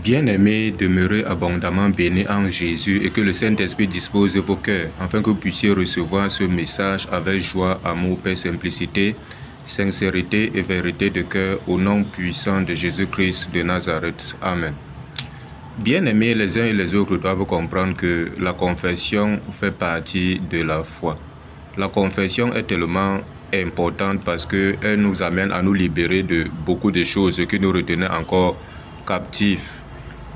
Bien-aimés, demeurez abondamment bénis en Jésus et que le Saint-Esprit dispose vos cœurs, afin que vous puissiez recevoir ce message avec joie, amour, paix, simplicité, sincérité et vérité de cœur, au nom puissant de Jésus-Christ de Nazareth. Amen. Bien-aimés, les uns et les autres doivent comprendre que la confession fait partie de la foi. La confession est tellement importante parce qu'elle nous amène à nous libérer de beaucoup de choses qui nous retenaient encore captifs.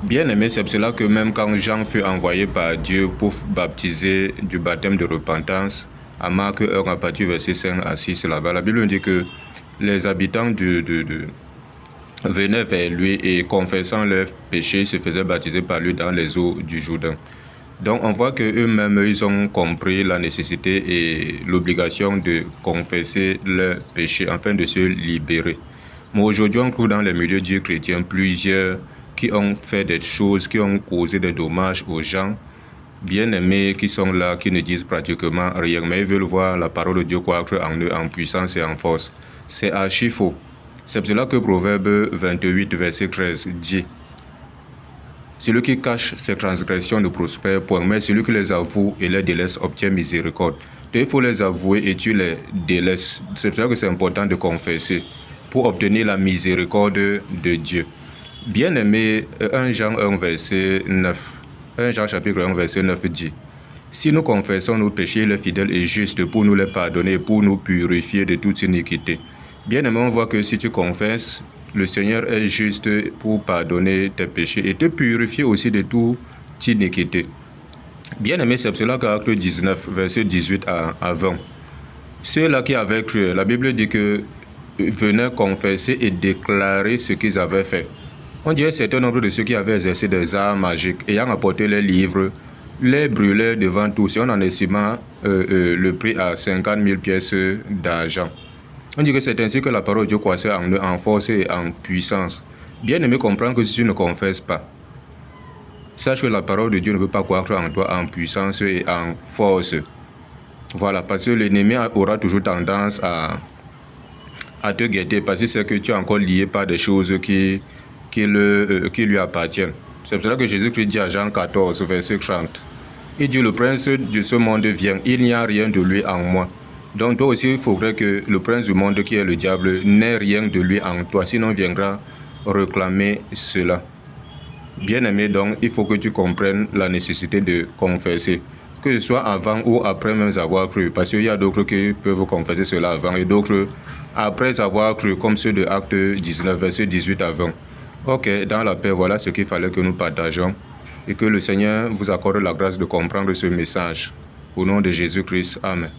Bien-aimé, c'est pour cela que même quand Jean fut envoyé par Dieu pour baptiser du baptême de repentance, à Marc 1, à partir du verset 5 à 6, là-bas, la Bible nous dit que les habitants venaient vers lui et confessant leurs péchés, se faisaient baptiser par lui dans les eaux du Jourdain. Donc on voit qu'eux-mêmes, ils ont compris la nécessité et l'obligation de confesser leurs péchés afin de se libérer. Mais aujourd'hui, on trouve dans les milieux dits chrétiens plusieurs qui ont fait des choses, qui ont causé des dommages aux gens bien-aimés qui sont là, qui ne disent pratiquement rien, mais ils veulent voir la parole de Dieu croître en eux, en puissance et en force. C'est archi faux. C'est pour cela que Proverbe 28, verset 13 dit: celui qui cache ses transgressions ne prospère point, mais celui qui les avoue et les délaisse obtient miséricorde. Donc il faut les avouer et tu les délaisses. C'est pour ça que c'est important de confesser pour obtenir la miséricorde de Dieu. Bien-aimé, 1 Jean 1, verset 9. 1 Jean chapitre 1, verset 9 dit: si nous confessons nos péchés, il est fidèle et juste pour nous les pardonner et pour nous purifier de toute iniquité. Bien-aimé, on voit que si tu confesses, le Seigneur est juste pour pardonner tes péchés et te purifier aussi de toute iniquité. Bien-aimé, c'est pour cela qu'Acte 19, verset 18 à 20. Ceux-là qui avaient cru, la Bible dit que venaient confesser et déclarer ce qu'ils avaient fait. On dirait un certain nombre de ceux qui avaient exercé des arts magiques, ayant apporté les livres, les brûlaient devant tous, et on en estima le prix à 50 000 pièces d'argent. On dit que c'est ainsi que la parole de Dieu croissait en eux, en force et en puissance. Bien aimé, comprendre que si tu ne confesses pas, sache que la parole de Dieu ne peut pas croître en toi en puissance et en force. Voilà, parce que l'ennemi aura toujours tendance à te guetter, parce que c'est que tu es encore lié par des choses qui lui appartiennent. C'est pour cela que Jésus-Christ dit à Jean 14, verset 30. Il dit: le prince de ce monde vient, il n'y a rien de lui en moi. Donc toi aussi, il faudrait que le prince du monde qui est le diable n'ait rien de lui en toi, sinon il viendra réclamer cela. Bien-aimé, donc il faut que tu comprennes la nécessité de confesser, que ce soit avant ou après même avoir cru, parce qu'il y a d'autres qui peuvent confesser cela avant et d'autres après avoir cru, comme ceux de Acte 19, verset 18 à 20. Ok, dans la paix, voilà ce qu'il fallait que nous partageons et que le Seigneur vous accorde la grâce de comprendre ce message. Au nom de Jésus-Christ, Amen.